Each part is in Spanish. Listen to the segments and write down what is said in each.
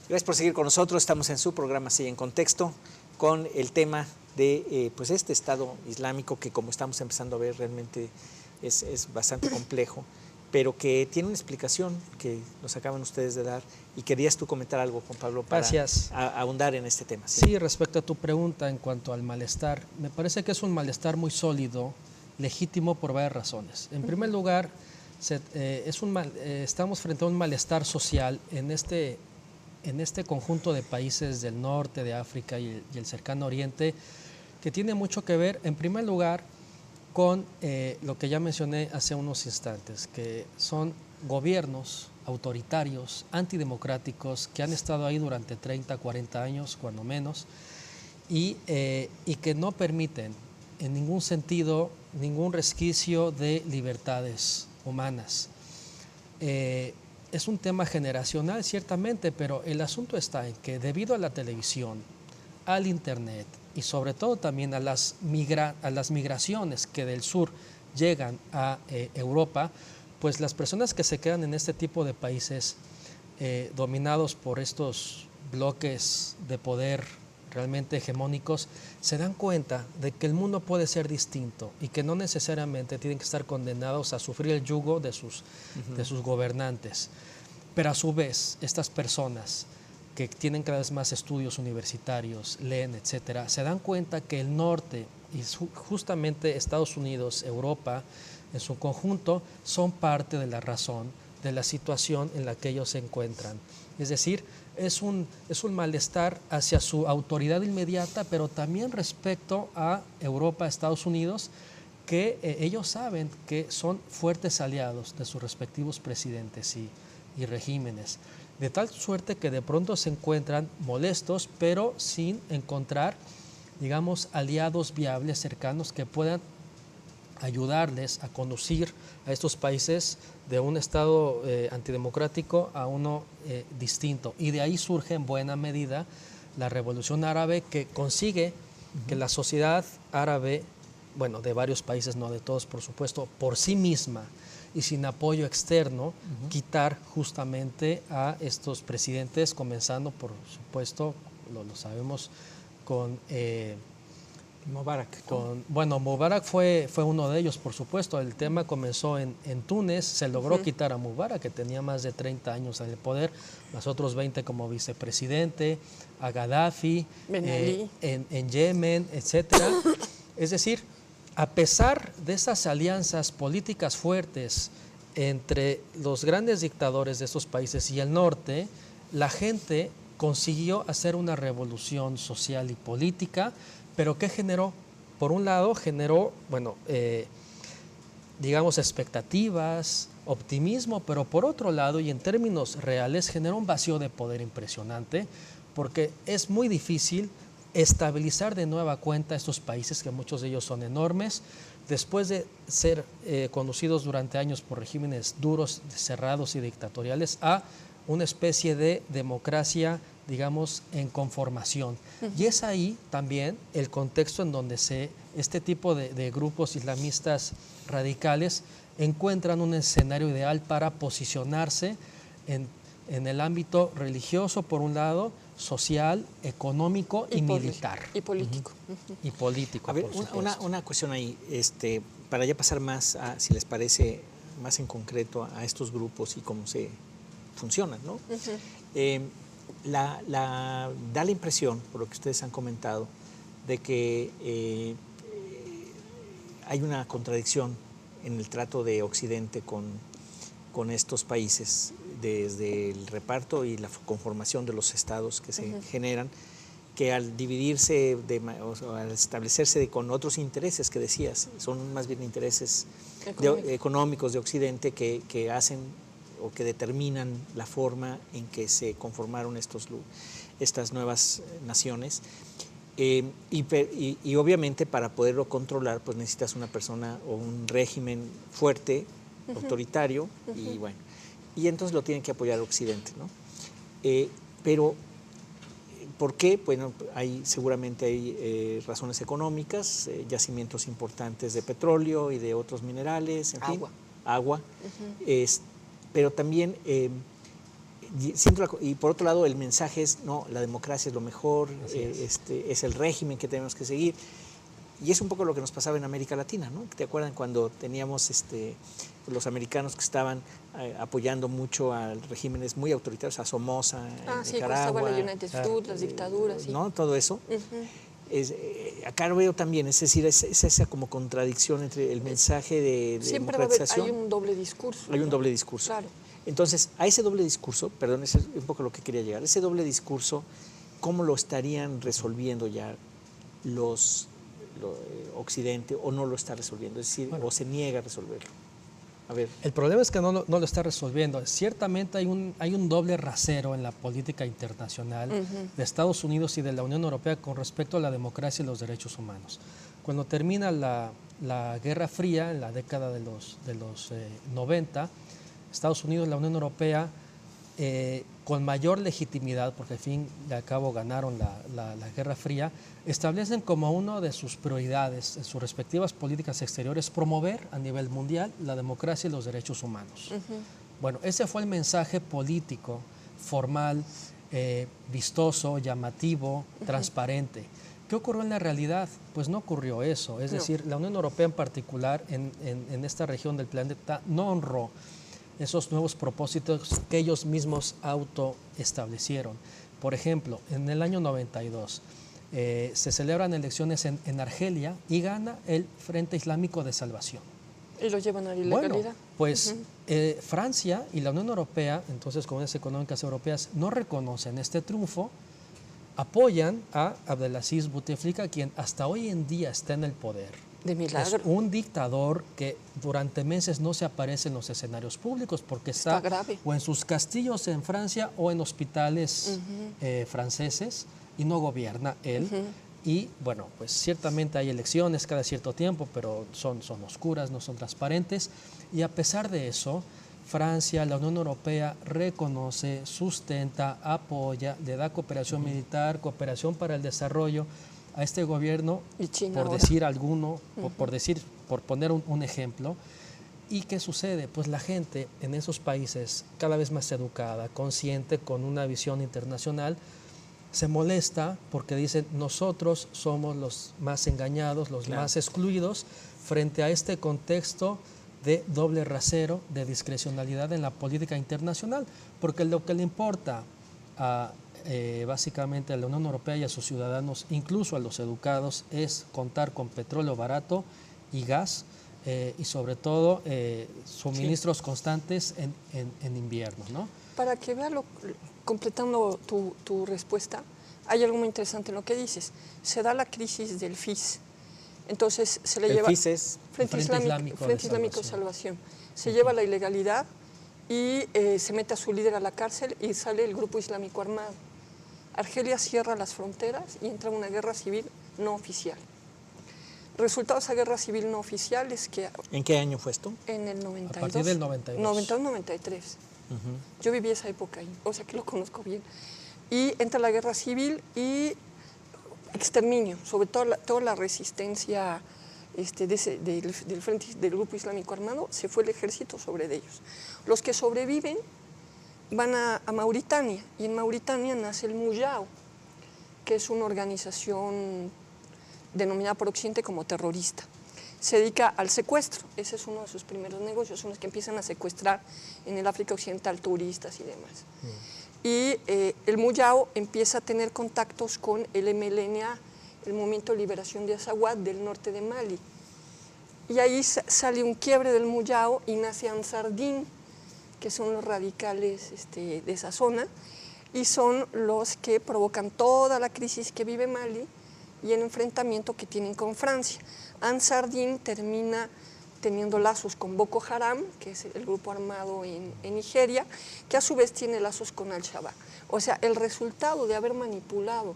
Gracias por seguir con nosotros. Estamos en su programa Así en Contexto con el tema de pues este Estado Islámico que, como estamos empezando a ver, realmente es bastante complejo, pero que tiene una explicación que nos acaban ustedes de dar. Y querías tú comentar algo, Juan Pablo, para ahondar en este tema. Sí, respecto a tu pregunta en cuanto al malestar, me parece que es un malestar muy sólido, legítimo por varias razones. En primer lugar, estamos frente a un malestar social en este conjunto de países del norte de África y el cercano oriente, que tiene mucho que ver, en primer lugar, con lo que ya mencioné hace unos instantes, que son gobiernos autoritarios, antidemocráticos, que han estado ahí durante 30, 40 años, cuando menos, y que no permiten en ningún sentido ningún resquicio de libertades humanas. Es un tema generacional, ciertamente, pero el asunto está en que debido a la televisión, al internet y sobre todo también a las migraciones que del sur llegan a Europa, pues las personas que se quedan en este tipo de países dominados por estos bloques de poder realmente hegemónicos, se dan cuenta de que el mundo puede ser distinto y que no necesariamente tienen que estar condenados a sufrir el yugo de sus gobernantes. Pero a su vez, estas personas que tienen cada vez más estudios universitarios, leen, etcétera, se dan cuenta que el norte y justamente Estados Unidos, Europa, en su conjunto, son parte de la razón de la situación en la que ellos se encuentran. Es decir, es un malestar hacia su autoridad inmediata, pero también respecto a Europa, Estados Unidos, que ellos saben que son fuertes aliados de sus respectivos presidentes y regímenes. De tal suerte que de pronto se encuentran molestos, pero sin encontrar, digamos, aliados viables, cercanos, que puedan ayudarles a conducir a estos países de un estado antidemocrático a uno distinto. Y de ahí surge en buena medida la Revolución Árabe, que consigue que la sociedad árabe, bueno, de varios países, no de todos por supuesto, por sí misma y sin apoyo externo, quitar justamente a estos presidentes, comenzando por supuesto, lo sabemos, con Mubarak. Bueno, Mubarak fue uno de ellos, por supuesto. El tema comenzó en Túnez, se logró quitar a Mubarak, que tenía más de 30 años en el poder, los otros 20 como vicepresidente, a Gaddafi, en Yemen, etcétera. Es decir, a pesar de esas alianzas políticas fuertes entre los grandes dictadores de estos países y el norte, la gente consiguió hacer una revolución social y política, pero ¿qué generó? Por un lado generó, bueno, digamos, expectativas, optimismo, pero por otro lado, y en términos reales, generó un vacío de poder impresionante, porque es muy difícil estabilizar de nueva cuenta estos países, que muchos de ellos son enormes, después de ser conducidos durante años por regímenes duros, cerrados y dictatoriales, a una especie de democracia, digamos, en conformación. Y es ahí también el contexto en donde este tipo de grupos islamistas radicales encuentran un escenario ideal para posicionarse en el ámbito religioso, por un lado, social, económico y militar. Y político. Y político, a ver, por supuesto. Una cuestión ahí, para ya pasar más, si les parece, más en concreto a estos grupos y cómo se funcionan, ¿no? Da la impresión, por lo que ustedes han comentado, de que hay una contradicción en el trato de Occidente con estos países, desde el reparto y la conformación de los estados que se generan, que al dividirse, al establecerse con otros intereses que decías, son más bien intereses económicos de Occidente que hacen o que determinan la forma en que se conformaron estas nuevas naciones. Y obviamente para poderlo controlar pues necesitas una persona o un régimen fuerte, autoritario, y bueno, y entonces lo tiene que apoyar Occidente, ¿no? Pero ¿por qué? Bueno, seguramente hay razones económicas, yacimientos importantes de petróleo y de otros minerales, en fin, agua. Pero también y por otro lado el mensaje es, no, la democracia es lo mejor, es el régimen que tenemos que seguir. Y es un poco lo que nos pasaba en América Latina, ¿no? ¿Te acuerdan cuando teníamos los americanos que estaban apoyando mucho a regímenes muy autoritarios, a Somoza, en Nicaragua? Estaba la United Fruit, las dictaduras. ¿No? Todo eso. Acá lo veo también, es decir, es esa como contradicción entre el mensaje de siempre democratización. Hay un doble discurso. Hay un doble discurso. Claro. Entonces, a ese doble discurso, perdón, ese es un poco lo que quería llegar, ese doble discurso, ¿cómo lo estarían resolviendo ya Occidente o no lo está resolviendo? Es decir, o se niega a resolverlo. A ver. El problema es que no lo está resolviendo. Ciertamente hay un doble rasero en la política internacional de Estados Unidos y de la Unión Europea con respecto a la democracia y los derechos humanos. Cuando termina la Guerra Fría, en la década de los 90, Estados Unidos y la Unión Europea, con mayor legitimidad, porque al fin y al cabo ganaron la Guerra Fría, establecen como una de sus prioridades en sus respectivas políticas exteriores promover a nivel mundial la democracia y los derechos humanos. Bueno, ese fue el mensaje político, formal, vistoso, llamativo, transparente. ¿Qué ocurrió en la realidad? Pues no ocurrió eso. Es decir, la Unión Europea en particular, en esta región del planeta, no honró esos nuevos propósitos que ellos mismos autoestablecieron. Por ejemplo, en el año 92 se celebran elecciones en Argelia y gana el Frente Islámico de Salvación. Y lo llevan a la ilegalidad. Bueno, pues Francia y la Unión Europea, entonces Comunidades Económicas Europeas, no reconocen este triunfo, apoyan a Abdelaziz Bouteflika, quien hasta hoy en día está en el poder. De milagro. Es un dictador que durante meses no se aparece en los escenarios públicos porque está grave. O en sus castillos en Francia o en hospitales franceses y no gobierna él. Y bueno, pues ciertamente hay elecciones cada cierto tiempo, pero son oscuras, no son transparentes. Y a pesar de eso, Francia, la Unión Europea reconoce, sustenta, apoya, le da cooperación militar, cooperación para el desarrollo a este gobierno, por decir alguno, por poner un ejemplo. ¿Y qué sucede? Pues la gente en esos países, cada vez más educada, consciente, con una visión internacional, se molesta porque dicen, nosotros somos los más engañados, los más excluidos, frente a este contexto de doble rasero, de discrecionalidad en la política internacional, porque lo que le importa básicamente a la Unión Europea y a sus ciudadanos, incluso a los educados, es contar con petróleo barato y gas y sobre todo suministros constantes en invierno, ¿no? Para que vea, completando tu respuesta, hay algo muy interesante en lo que dices. Se da la crisis del FIS. Entonces se le lleva... FIS es Frente Islámico de Salvación. Se lleva la ilegalidad y se mete a su líder a la cárcel y sale el grupo islámico armado. Argelia cierra las fronteras y entra una guerra civil no oficial. Resultado de esa guerra civil no oficial es que... ¿En qué año fue esto? En el 92. A partir del 92. 92-93. Yo viví esa época ahí, o sea que lo conozco bien. Y entra la guerra civil y exterminio, sobre todo toda la resistencia del grupo islámico armado, se fue el ejército sobre ellos. Los que sobreviven van a Mauritania, y en Mauritania nace el Mujao, que es una organización denominada por Occidente como terrorista. Se dedica al secuestro, ese es uno de sus primeros negocios, son los que empiezan a secuestrar en el África Occidental turistas y demás. Y el Mujao empieza a tener contactos con el MLNA, el Movimiento de Liberación de Azawad del norte de Mali. Y ahí sale un quiebre del Mujao y nace Ansar Dine, que son los radicales de esa zona, y son los que provocan toda la crisis que vive Mali y el enfrentamiento que tienen con Francia. Ansar Dine termina teniendo lazos con Boko Haram, que es el grupo armado en Nigeria, que a su vez tiene lazos con Al-Shabaab. O sea, el resultado de haber manipulado,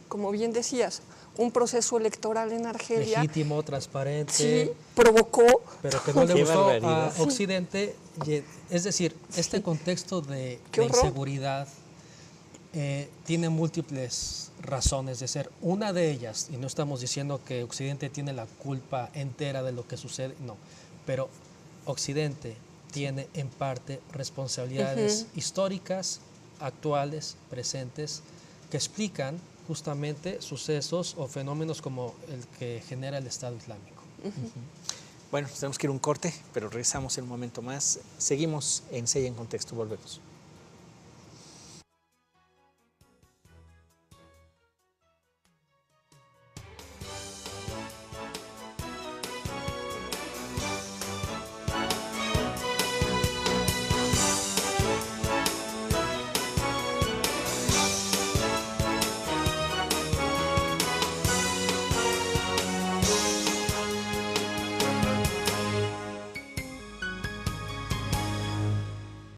como bien decías, un proceso electoral en Argelia. Legítimo, transparente. Sí, provocó. Pero que no le gustó a Occidente. Es decir, este contexto de inseguridad tiene múltiples razones de ser. Una de ellas, y no estamos diciendo que Occidente tiene la culpa entera de lo que sucede, no, pero Occidente tiene en parte responsabilidades históricas, actuales, presentes, que explican justamente sucesos o fenómenos como el que genera el Estado Islámico. Bueno, tenemos que ir a un corte, pero regresamos en un momento más. Seguimos en Sella en Contexto, volvemos.